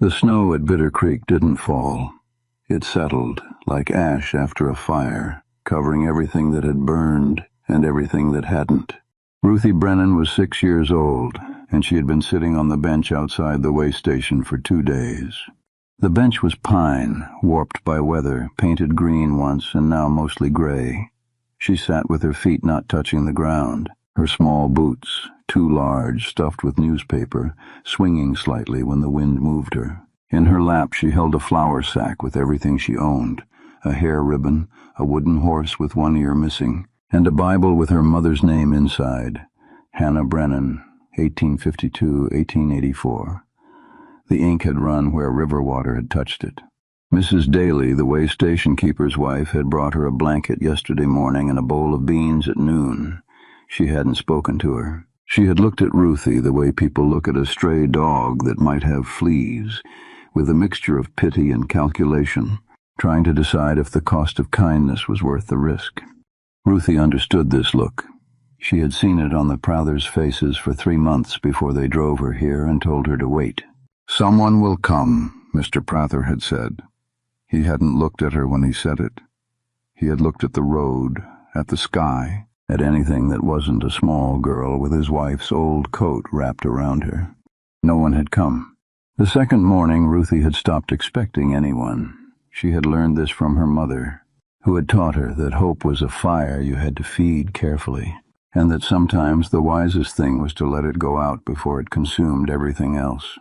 The snow at Bitter Creek didn't fall. It settled, like ash after a fire, covering everything that had burned and everything that hadn't. Ruthie Brennan was 6 years old, and she had been sitting on the bench outside the way station for 2 days. The bench was pine, warped by weather, painted green once and now mostly gray. She sat with her feet not touching the ground, her small boots, too large, stuffed with newspaper, swinging slightly when the wind moved her. In her lap she held a flour sack with everything she owned, a hair ribbon, a wooden horse with one ear missing, and a Bible with her mother's name inside, Hannah Brennan, 1852-1884. The ink had run where river water had touched it. Mrs. Daly, the way station keeper's wife, had brought her a blanket yesterday morning and a bowl of beans at noon. She hadn't spoken to her. She had looked at Ruthie the way people look at a stray dog that might have fleas, with a mixture of pity and calculation, trying to decide if the cost of kindness was worth the risk. Ruthie understood this look. She had seen it on the Prothers' faces for 3 months before they drove her here and told her to wait. "Someone will come," Mr. Prather had said. He hadn't looked at her when he said it. He had looked at the road, at the sky, at anything that wasn't a small girl with his wife's old coat wrapped around her. No one had come. The second morning, Ruthie had stopped expecting anyone. She had learned this from her mother, who had taught her that hope was a fire you had to feed carefully, and that sometimes the wisest thing was to let it go out before it consumed everything else.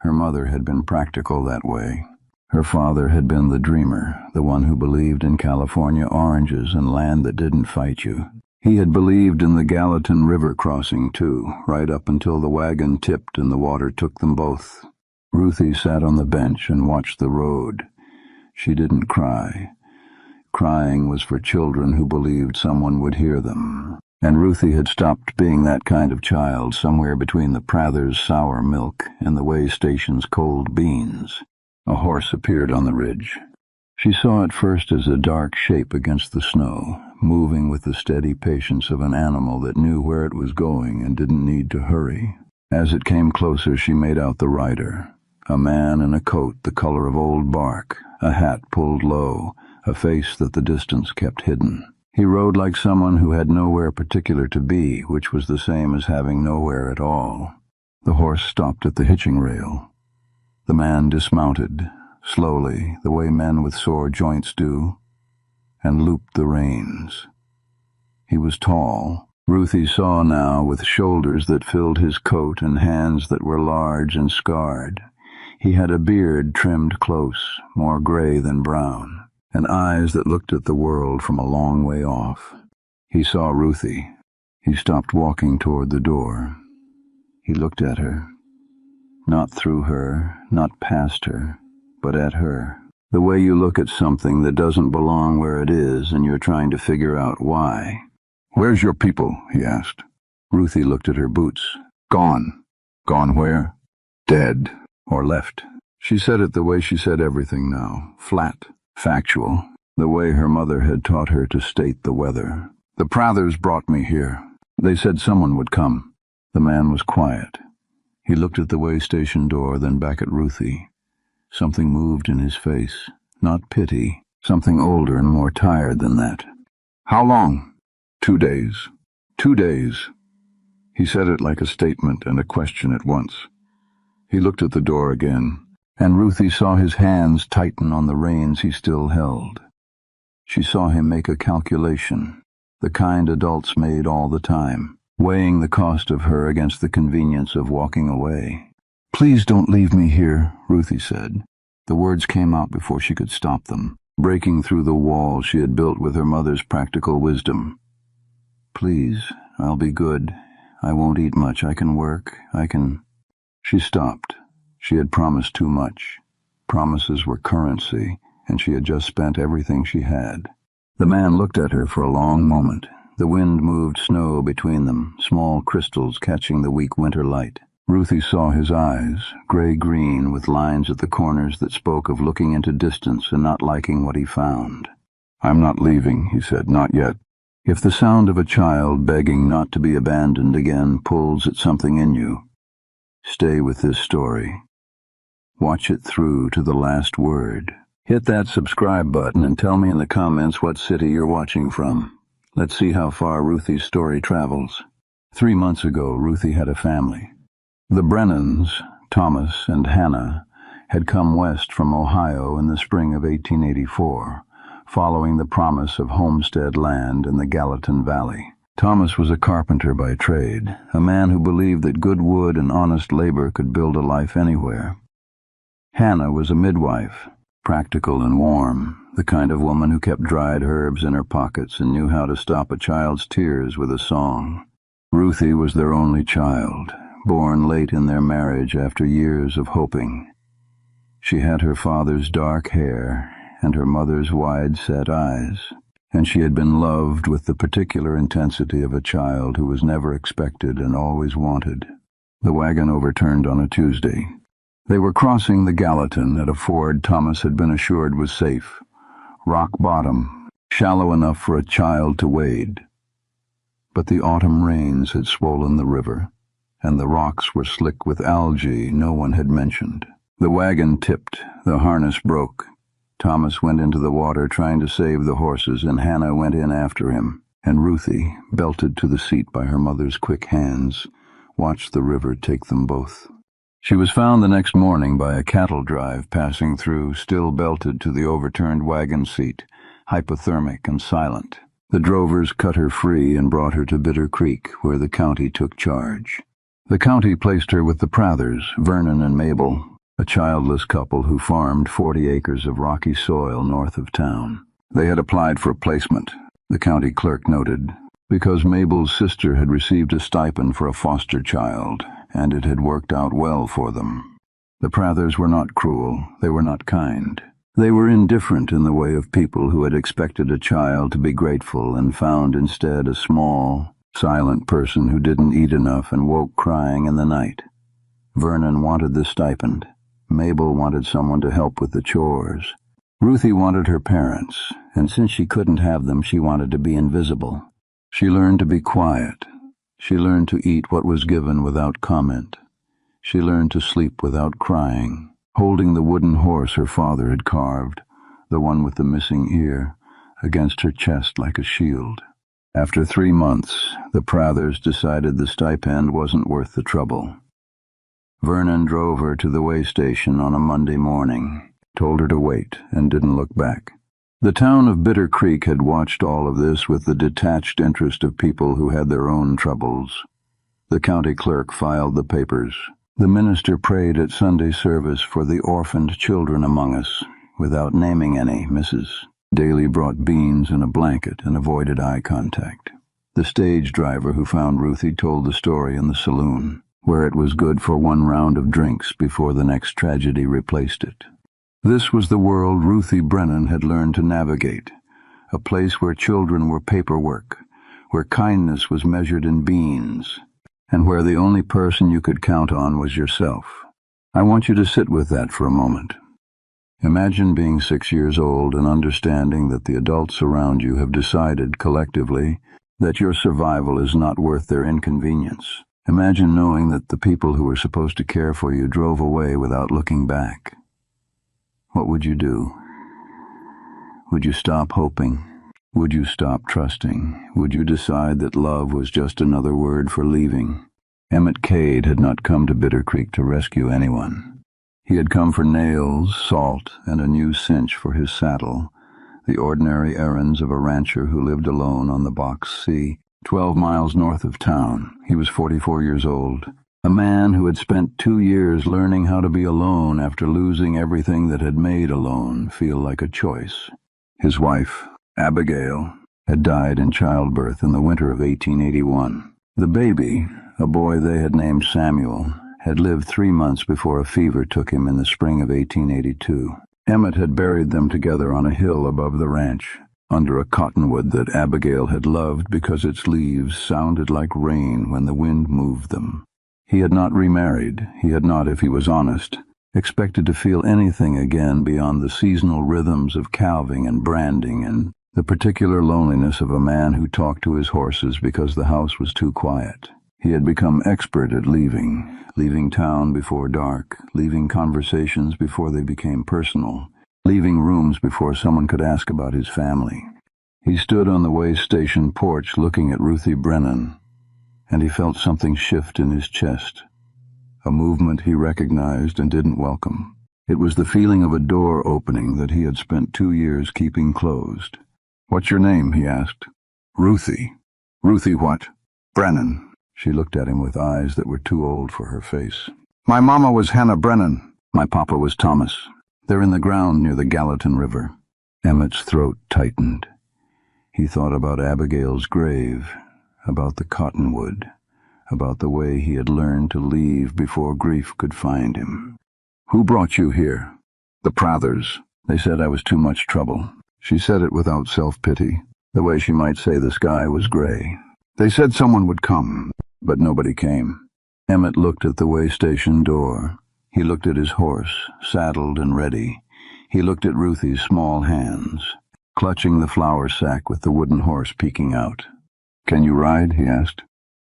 Her mother had been practical that way. Her father had been the dreamer, the one who believed in California oranges and land that didn't fight you. He had believed in the Gallatin River crossing, too, right up until the wagon tipped and the water took them both. Ruthie sat on the bench and watched the road. She didn't cry. Crying was for children who believed someone would hear them. And Ruthie had stopped being that kind of child somewhere between the Prathers' sour milk and the way station's cold beans. A horse appeared on the ridge. She saw it first as a dark shape against the snow, moving with the steady patience of an animal that knew where it was going and didn't need to hurry. As it came closer, she made out the rider, a man in a coat the color of old bark, a hat pulled low, a face that the distance kept hidden. He rode like someone who had nowhere particular to be, which was the same as having nowhere at all. The horse stopped at the hitching rail. The man dismounted, slowly, the way men with sore joints do, and looped the reins. He was tall. Ruthie saw now, with shoulders that filled his coat and hands that were large and scarred. He had a beard trimmed close, more gray than brown, and eyes that looked at the world from a long way off. He saw Ruthie. He stopped walking toward the door. He looked at her. Not through her, not past her, but at her. The way you look at something that doesn't belong where it is and you're trying to figure out why. "Where's your people?" he asked. Ruthie looked at her boots. "Gone." "Gone where?" "Dead. Or left." She said it the way she said everything now, flat, factual, the way her mother had taught her to state the weather. "The Prathers brought me here. They said someone would come." The man was quiet. He looked at the way station door, then back at Ruthie. Something moved in his face, not pity, something older and more tired than that. "How long?" 2 days. 2 days. He said it like a statement and a question at once. He looked at the door again, and Ruthie saw his hands tighten on the reins he still held. She saw him make a calculation, the kind adults made all the time, weighing the cost of her against the convenience of walking away. "Please don't leave me here," Ruthie said. The words came out before she could stop them, breaking through the wall she had built with her mother's practical wisdom. "Please, I'll be good. I won't eat much. I can work. I can—" She stopped. She had promised too much. Promises were currency, and she had just spent everything she had. The man looked at her for a long moment. The wind moved snow between them, small crystals catching the weak winter light. Ruthie saw his eyes, gray-green with lines at the corners that spoke of looking into distance and not liking what he found. "I'm not leaving," he said, "not yet." If the sound of a child begging not to be abandoned again pulls at something in you, stay with this story. Watch it through to the last word. Hit that subscribe button and tell me in the comments what city you're watching from. Let's see how far Ruthie's story travels. 3 months ago, Ruthie had a family. The Brennans, Thomas and Hannah, had come west from Ohio in the spring of 1884, following the promise of homestead land in the Gallatin Valley. Thomas was a carpenter by trade, a man who believed that good wood and honest labor could build a life anywhere. Hannah was a midwife, practical and warm, the kind of woman who kept dried herbs in her pockets and knew how to stop a child's tears with a song. Ruthie was their only child, born late in their marriage after years of hoping. She had her father's dark hair and her mother's wide-set eyes, and she had been loved with the particular intensity of a child who was never expected and always wanted. The wagon overturned on a Tuesday. They were crossing the Gallatin at a ford Thomas had been assured was safe. Rock bottom, shallow enough for a child to wade. But the autumn rains had swollen the river, and the rocks were slick with algae no one had mentioned. The wagon tipped, the harness broke. Thomas went into the water trying to save the horses, and Hannah went in after him, and Ruthie, belted to the seat by her mother's quick hands, watched the river take them both. She was found the next morning by a cattle drive passing through, still belted to the overturned wagon seat, hypothermic and silent. The drovers cut her free and brought her to Bitter Creek, where the county took charge. The county placed her with the Prathers, Vernon and Mabel, a childless couple who farmed 40 acres of rocky soil north of town. They had applied for placement, the county clerk noted, because Mabel's sister had received a stipend for a foster child, and it had worked out well for them. The Prathers were not cruel, they were not kind. They were indifferent in the way of people who had expected a child to be grateful and found instead a small, silent person who didn't eat enough and woke crying in the night. Vernon wanted the stipend. Mabel wanted someone to help with the chores. Ruthie wanted her parents, and since she couldn't have them, she wanted to be invisible. She learned to be quiet. She learned to eat what was given without comment. She learned to sleep without crying, holding the wooden horse her father had carved, the one with the missing ear, against her chest like a shield. After 3 months, the Prathers decided the stipend wasn't worth the trouble. Vernon drove her to the way station on a Monday morning, told her to wait, and didn't look back. The town of Bitter Creek had watched all of this with the detached interest of people who had their own troubles. The county clerk filed the papers. The minister prayed at Sunday service for the orphaned children among us, without naming any. Mrs. Daly brought beans and a blanket and avoided eye contact. The stage driver who found Ruthie told the story in the saloon, where it was good for one round of drinks before the next tragedy replaced it. This was the world Ruthie Brennan had learned to navigate, a place where children were paperwork, where kindness was measured in beans, and where the only person you could count on was yourself. I want you to sit with that for a moment. Imagine being 6 years old and understanding that the adults around you have decided collectively that your survival is not worth their inconvenience. Imagine knowing that the people who were supposed to care for you drove away without looking back. What would you do? Would you stop hoping? Would you stop trusting? Would you decide that love was just another word for leaving? Emmett Cade had not come to Bitter Creek to rescue anyone. He had come for nails, salt, and a new cinch for his saddle, the ordinary errands of a rancher who lived alone on the Box Sea, 12 miles north of town. He was 44 years old. A man who had spent 2 years learning how to be alone after losing everything that had made alone feel like a choice. His wife, Abigail, had died in childbirth in the winter of 1881. The baby, a boy they had named Samuel, had lived 3 months before a fever took him in the spring of 1882. Emmett had buried them together on a hill above the ranch, under a cottonwood that Abigail had loved because its leaves sounded like rain when the wind moved them. He had not remarried. He had not, if he was honest, expected to feel anything again beyond the seasonal rhythms of calving and branding and the particular loneliness of a man who talked to his horses because the house was too quiet. He had become expert at leaving town before dark, leaving conversations before they became personal, leaving rooms before someone could ask about his family. He stood on the way station porch looking at Ruthie Brennan, and he felt something shift in his chest, a movement he recognized and didn't welcome. It was the feeling of a door opening that he had spent 2 years keeping closed. "What's your name?" he asked. "Ruthie." "Ruthie what?" "Brennan." She looked at him with eyes that were too old for her face. "My mama was Hannah Brennan. My papa was Thomas. They're in the ground near the Gallatin River." Emmett's throat tightened. He thought about Abigail's grave, about the cottonwood, about the way he had learned to leave before grief could find him. "Who brought you here?" "The Prathers. They said I was too much trouble." She said it without self-pity, the way she might say the sky was gray. "They said someone would come, but nobody came." Emmett looked at the way station door. He looked at his horse, saddled and ready. He looked at Ruthie's small hands, clutching the flour sack with the wooden horse peeking out. "Can you ride?" he asked.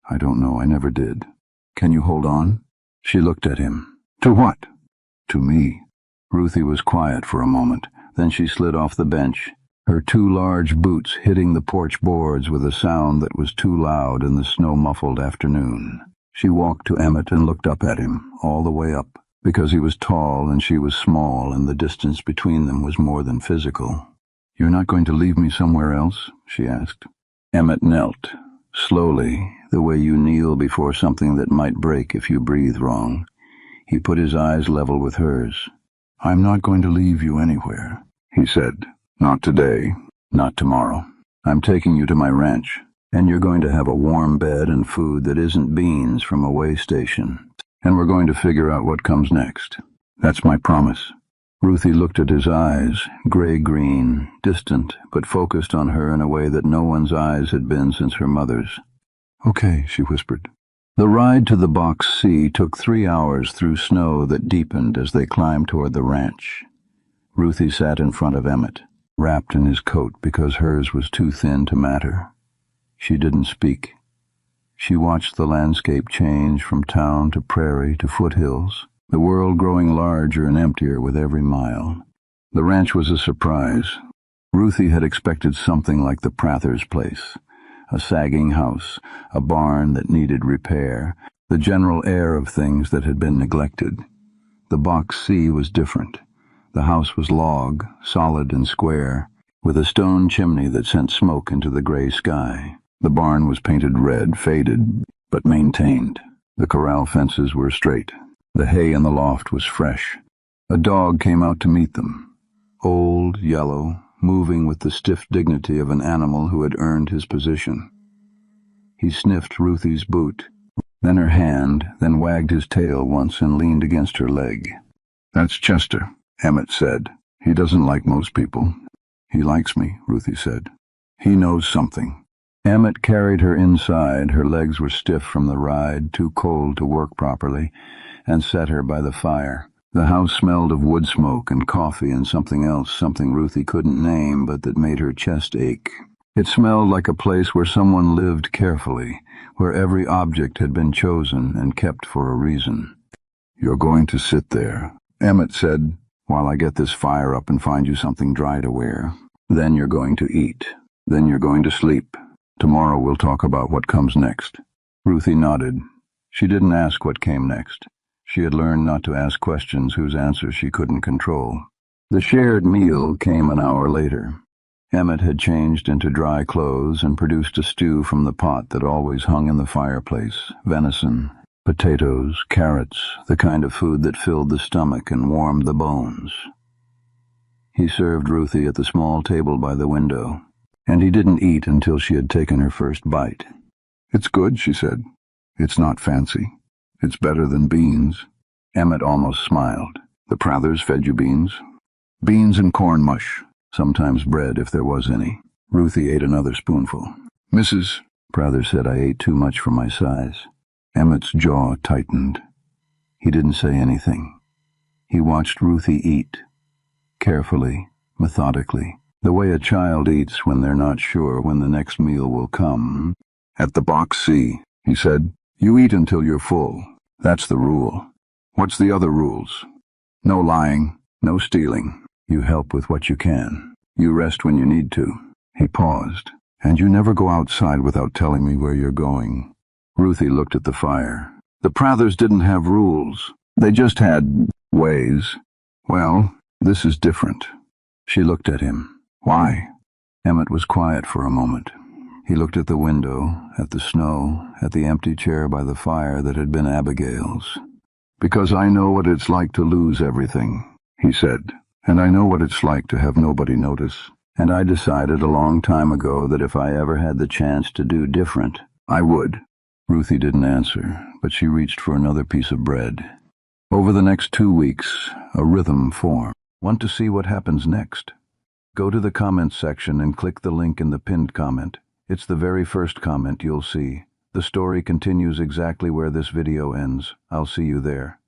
"I don't know. I never did." "Can you hold on?" She looked at him. "To what?" "To me." Ruthie was quiet for a moment. Then she slid off the bench, her 2 large boots hitting the porch boards with a sound that was too loud in the snow-muffled afternoon. She walked to Emmett and looked up at him, all the way up, because he was tall and she was small and the distance between them was more than physical. "You're not going to leave me somewhere else?" she asked. Emmett knelt, slowly, the way you kneel before something that might break if you breathe wrong. He put his eyes level with hers. "I'm not going to leave you anywhere," he said. "Not today, not tomorrow. I'm taking you to my ranch, and you're going to have a warm bed and food that isn't beans from a way station, and we're going to figure out what comes next. That's my promise." Ruthie looked at his eyes, gray-green, distant, but focused on her in a way that no one's eyes had been since her mother's. "Okay," she whispered. The ride to the Box C took 3 hours through snow that deepened as they climbed toward the ranch. Ruthie sat in front of Emmett, wrapped in his coat because hers was too thin to matter. She didn't speak. She watched the landscape change from town to prairie to foothills, the world growing larger and emptier with every mile. The ranch was a surprise. Ruthie had expected something like the Prathers' place, a sagging house, a barn that needed repair, the general air of things that had been neglected. The Box C was different. The house was log, solid and square, with a stone chimney that sent smoke into the gray sky. The barn was painted red, faded, but maintained. The corral fences were straight. The hay in the loft was fresh. A dog came out to meet them. Old, yellow, moving with the stiff dignity of an animal who had earned his position. He sniffed Ruthie's boot, then her hand, then wagged his tail once and leaned against her leg. "That's Chester," Emmett said. "He doesn't like most people." "He likes me," Ruthie said. "He knows something." Emmett carried her inside. Her legs were stiff from the ride, too cold to work properly, and set her by the fire. The house smelled of wood smoke and coffee and something else, something Ruthie couldn't name, but that made her chest ache. It smelled like a place where someone lived carefully, where every object had been chosen and kept for a reason. "You're going to sit there," Emmett said, "while I get this fire up and find you something dry to wear. Then you're going to eat. Then you're going to sleep. Tomorrow we'll talk about what comes next." Ruthie nodded. She didn't ask what came next. She had learned not to ask questions whose answers she couldn't control. The shared meal came an hour later. Emmett had changed into dry clothes and produced a stew from the pot that always hung in the fireplace, venison, potatoes, carrots, the kind of food that filled the stomach and warmed the bones. He served Ruthie at the small table by the window, and he didn't eat until she had taken her first bite. "It's good," she said. "It's not fancy. It's better than beans." Emmett almost smiled. "The Prathers fed you beans?" "Beans and corn mush. Sometimes bread if there was any." Ruthie ate another spoonful. "Mrs. Prather said I ate too much for my size." Emmett's jaw tightened. He didn't say anything. He watched Ruthie eat, carefully, methodically, the way a child eats when they're not sure when the next meal will come. "At the Box C," he said. You eat until you're full. That's the rule. What's the other rules? No lying, no stealing. You help with what you can. You rest when you need to. He paused. And you never go outside without telling me where you're going. Ruthie looked at the fire. The Prathers didn't have rules. They just had ways. Well, this is different. She looked at him. Why? Emmett was quiet for a moment. He looked at the window, at the snow, at the empty chair by the fire that had been Abigail's. Because I know what it's like to lose everything, he said, and I know what it's like to have nobody notice. And I decided a long time ago that if I ever had the chance to do different, I would. Ruthie didn't answer, but she reached for another piece of bread. Over the next 2 weeks, a rhythm formed. Want to see what happens next? Go to the comments section and click the link in the pinned comment. It's the very first comment you'll see. The story continues exactly where this video ends. I'll see you there.